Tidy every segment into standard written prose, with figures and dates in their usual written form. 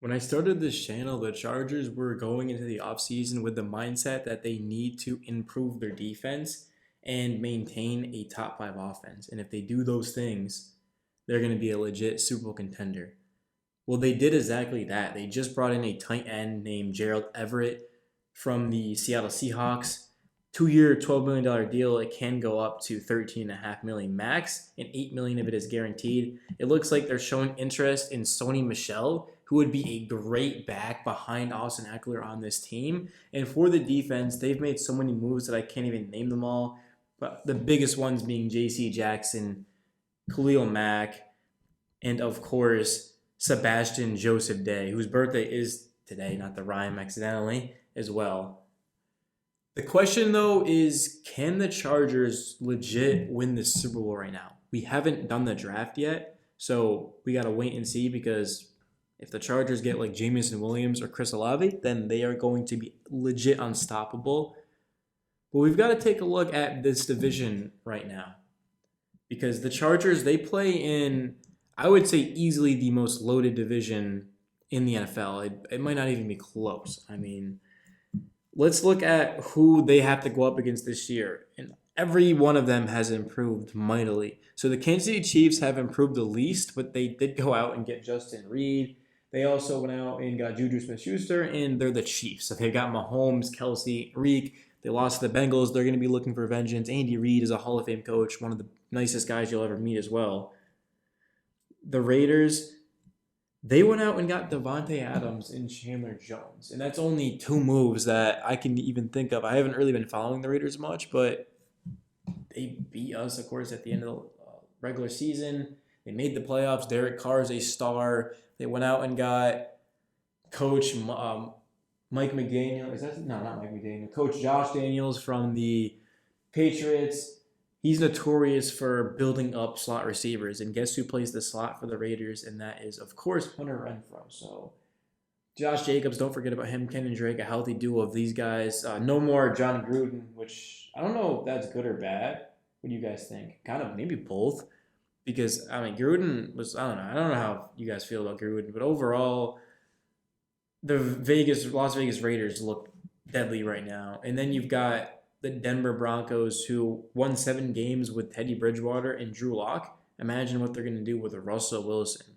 When I started this channel, the Chargers were going into the offseason with the mindset that they need to improve their defense and maintain a top five offense. And if they do those things, they're going to be a legit Super Bowl contender. Well, they did exactly that. They just brought in a tight end named Gerald Everett from the Seattle Seahawks. 2-year, $12 million deal. It can go up to 13.5 million max, and 8 million of it is guaranteed. It looks like they're showing interest in Sony Michel, who would be a great back behind Austin Eckler on this team. And for the defense, they've made so many moves that I can't even name them all. But the biggest ones being J.C. Jackson, Khalil Mack, and of course Sebastian Joseph Day, whose birthday is today, not the rhyme accidentally as well. The question though is, can the Chargers legit win this Super Bowl right now? We haven't done the draft yet, so we gotta wait and see because if the Chargers get like Jamison Williams or Chris Olave, then they are going to be legit unstoppable. But we've got to take a look at this division right now because the Chargers, they play in, I would say, easily the most loaded division in the NFL. It might not even be close. I mean, let's look at who they have to go up against this year. And every one of them has improved mightily. So the Kansas City Chiefs have improved the least, but they did go out and get Justin Reed. They also went out and got Juju Smith-Schuster, and they're the Chiefs. So they've got Mahomes, Kelsey, Reek. They lost to the Bengals. They're going to be looking for vengeance. Andy Reid is a Hall of Fame coach, one of the nicest guys you'll ever meet as well. The Raiders, they went out and got Devontae Adams and Chandler Jones. And that's only two moves that I can even think of. I haven't really been following the Raiders much, but they beat us, of course, at the end of the regular season. They made the playoffs. Derek Carr is a star. They went out and got Coach Mike McDaniel. Is that no, not Mike McDaniel? Coach Josh Daniels from the Patriots. He's notorious for building up slot receivers, and guess who plays the slot for the Raiders? And that is, of course, Hunter Renfrow. So Josh Jacobs, don't forget about him. Ken and Drake, a healthy duo of these guys. No more John Gruden, which I don't know if that's good or bad. What do you guys think? Kind of maybe both, because I mean Gruden was, I don't know how you guys feel about Gruden, but overall the Las Vegas Raiders look deadly right now. And then you've got the Denver Broncos who won 7 games with Teddy Bridgewater and Drew Lock. Imagine what they're going to do with Russell Wilson.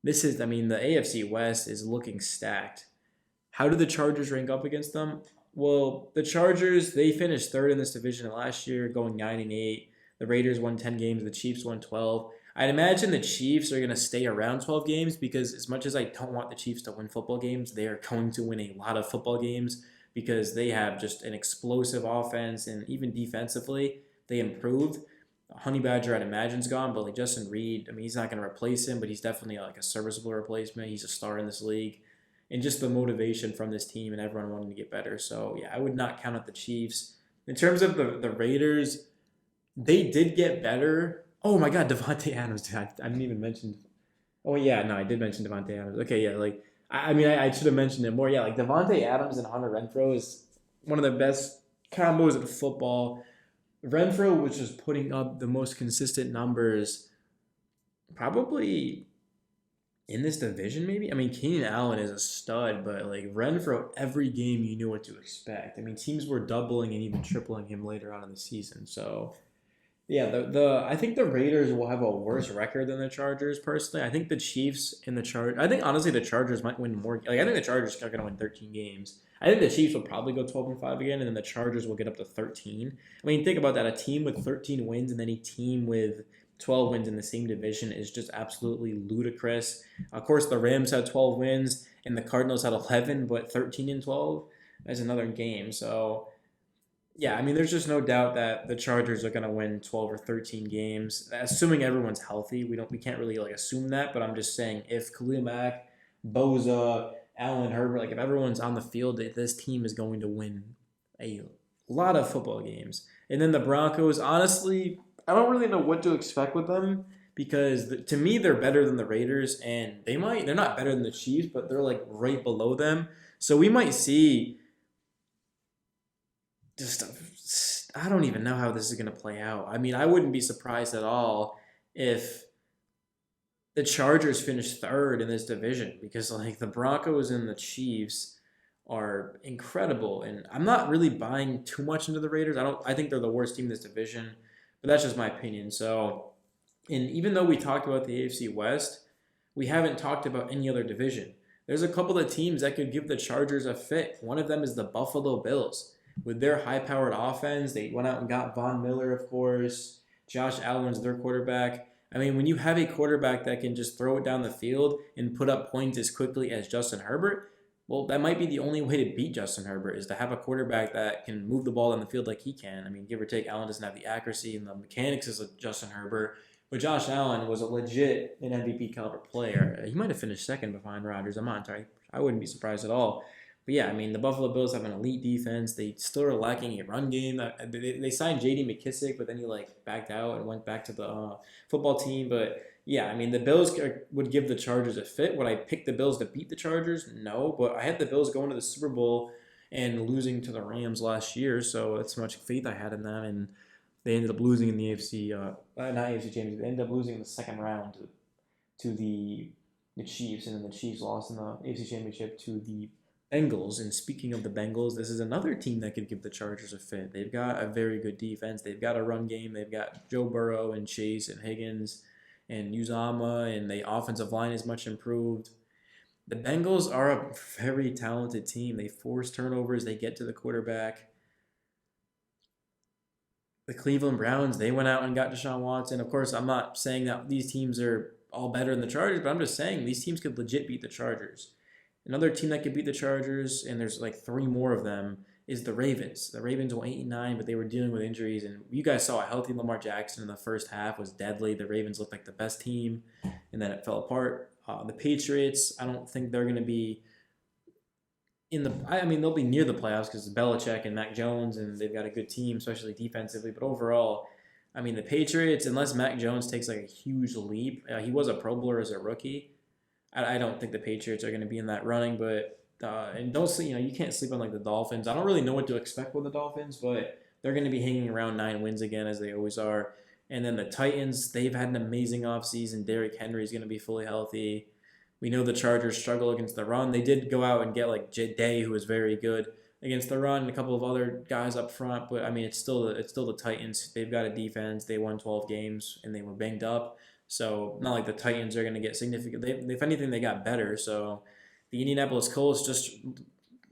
This is, I mean, the AFC West is looking stacked. How do the Chargers rank up against them? Well, the Chargers, they finished third in this division last year, going 9-8. The Raiders won 10 games. The Chiefs won 12. I'd imagine the Chiefs are going to stay around 12 games because as much as I don't want the Chiefs to win football games, they are going to win a lot of football games because they have just an explosive offense, and even defensively, they improved. Honey Badger, I'd imagine's gone, but like Justin Reed, I mean, he's not going to replace him, but he's definitely like a serviceable replacement. He's a star in this league. And just the motivation from this team and everyone wanting to get better. So, yeah, I would not count out the Chiefs. In terms of the Raiders, they did get better. Oh, my God, Devontae Adams. I didn't even mention. Oh, yeah, no, I did mention Devontae Adams. Okay, yeah, like, I mean, I should have mentioned it more. Yeah, like Devontae Adams and Hunter Renfrow is one of the best combos in football. Renfrow was just putting up the most consistent numbers probably in this division, maybe. I mean, Keenan Allen is a stud, but like Renfrow, every game you knew what to expect. I mean, teams were doubling and even tripling him later on in the season. So yeah, the I think the Raiders will have a worse record than the Chargers. Personally, I think the Chiefs and the Chargers. I think honestly the Chargers might win more. Like I think the Chargers are going to win 13 games. I think the Chiefs will probably go 12-5 again, and then the Chargers will get up to 13. I mean, think about that: a team with 13 wins and then a team with 12 wins in the same division is just absolutely ludicrous. Of course, the Rams had 12 wins and the Cardinals had 11, but 13-12 is another game. So yeah, I mean, there's just no doubt that the Chargers are going to win 12 or 13 games, assuming everyone's healthy. We can't really like assume that, but I'm just saying if Khalil Mack, Boza, Allen Herbert, like if everyone's on the field, this team is going to win a lot of football games. And then the Broncos, honestly, I don't really know what to expect with them because to me they're better than the Raiders, and they're not better than the Chiefs, but they're like right below them. So we might see just I don't even know how this is going to play out. I mean, I wouldn't be surprised at all if the Chargers finished third in this division because like the Broncos and the Chiefs are incredible, and I'm not really buying too much into the Raiders. I think they're the worst team in this division, but that's just my opinion. So, and even though we talked about the AFC West, we haven't talked about any other division. There's a couple of teams that could give the Chargers a fit. One of them is the Buffalo Bills. With their high-powered offense, they went out and got Von Miller, of course. Josh Allen's their quarterback. I mean, when you have a quarterback that can just throw it down the field and put up points as quickly as Justin Herbert, well, that might be the only way to beat Justin Herbert is to have a quarterback that can move the ball down the field like he can. I mean, give or take, Allen doesn't have the accuracy and the mechanics as Justin Herbert, but Josh Allen was a legit an MVP caliber player. He might have finished second behind Rodgers. I'm not entirely. I wouldn't be surprised at all. But yeah, I mean, the Buffalo Bills have an elite defense. They still are lacking a run game. They signed J.D. McKissick, but then he like backed out and went back to the football team. But yeah, I mean, the Bills would give the Chargers a fit. Would I pick the Bills to beat the Chargers? No, but I had the Bills going to the Super Bowl and losing to the Rams last year, so that's how much faith I had in them. And they ended up losing in the AFC, not AFC Champions. They ended up losing in the second round to the Chiefs, and then the Chiefs lost in the AFC Championship to the Bengals. And speaking of the Bengals, this is another team that could give the Chargers a fit. They've got a very good defense. They've got a run game. They've got Joe Burrow and Chase and Higgins and Uzama, and the offensive line is much improved. The Bengals are a very talented team. They force turnovers. They get to the quarterback. The Cleveland Browns, they went out and got Deshaun Watson. Of course, I'm not saying that these teams are all better than the Chargers, but I'm just saying these teams could legit beat the Chargers. Another team that could beat the Chargers, and there's like three more of them, is the Ravens. The Ravens went 8-9, but they were dealing with injuries, and you guys saw a healthy Lamar Jackson in the first half was deadly. The Ravens looked like the best team, and then it fell apart. The Patriots, I don't think they're going to be in the. I mean, they'll be near the playoffs because it's Belichick and Mac Jones, and they've got a good team, especially defensively. But overall, I mean, the Patriots, unless Mac Jones takes like a huge leap, he was a Pro Bowler as a rookie. I don't think the Patriots are going to be in that running, but and don't sleep. You can't sleep on like the Dolphins. I don't really know what to expect with the Dolphins, but they're going to be hanging around 9 wins again as they always are. And then the Titans, they've had an amazing offseason. Derrick Henry is going to be fully healthy. We know the Chargers struggle against the run. They did go out and get like Day, who was very good against the run, and a couple of other guys up front. But I mean, it's still the Titans. They've got a defense. They won 12 games and they were banged up. So not like the Titans are going to get significant. If anything, they got better. So the Indianapolis Colts just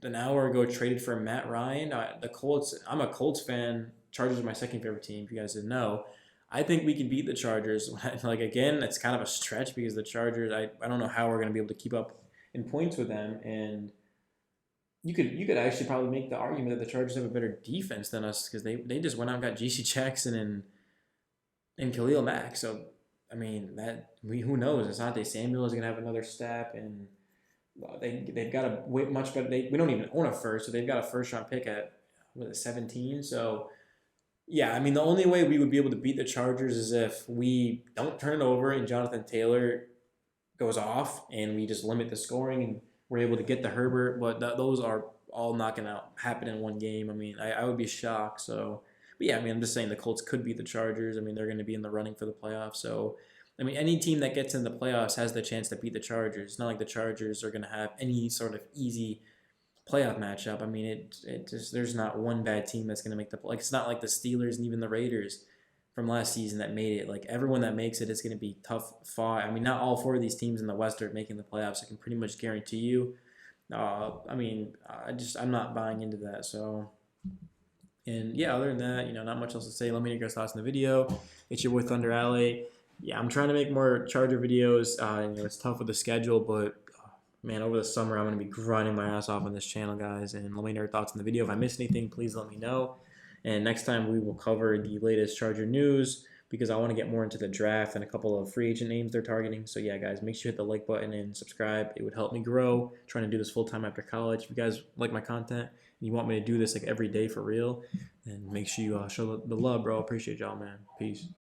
an hour ago traded for Matt Ryan. The Colts. I'm a Colts fan. Chargers are my second favorite team. If you guys didn't know, I think we can beat the Chargers. Like again, it's kind of a stretch because the Chargers. I don't know how we're going to be able to keep up in points with them. And you could actually probably make the argument that the Chargers have a better defense than us because they just went out and got J.C. Jackson and Khalil Mack. So I mean who knows? Asante Samuel is going to have another step, and they've got a way much better. We don't even own a first, so they've got a first round pick at 17. So yeah, I mean the only way we would be able to beat the Chargers is if we don't turn it over and Jonathan Taylor goes off, and we just limit the scoring and we're able to get the Herbert. But those are all not going to happen in one game. I mean I would be shocked. So. But yeah, I mean, I'm just saying the Colts could beat the Chargers. I mean, they're going to be in the running for the playoffs. So, I mean, any team that gets in the playoffs has the chance to beat the Chargers. It's not like the Chargers are going to have any sort of easy playoff matchup. I mean, it just there's not one bad team that's going to make the like. It's not like the Steelers and even the Raiders from last season that made it. Like everyone that makes it is going to be tough fought. I mean, not all 4 of these teams in the West are making the playoffs. I can pretty much guarantee you. I mean, I'm not buying into that. So. And yeah, other than that, not much else to say. Let me know your guys' thoughts in the video. It's your boy Thunder Alley. Yeah, I'm trying to make more Charger videos. It's tough with the schedule, but man, over the summer I'm going to be grinding my ass off on this channel, guys. And let me know your thoughts in the video. If I missed anything, please let me know. And next time we will cover the latest Charger news because I want to get more into the draft and a couple of free agent names they're targeting. So yeah, guys, make sure you hit the like button and subscribe. It would help me grow. Trying to do this full time after college. If you guys like my content and you want me to do this like every day for real, then make sure you show the love, bro. Appreciate y'all, man. Peace.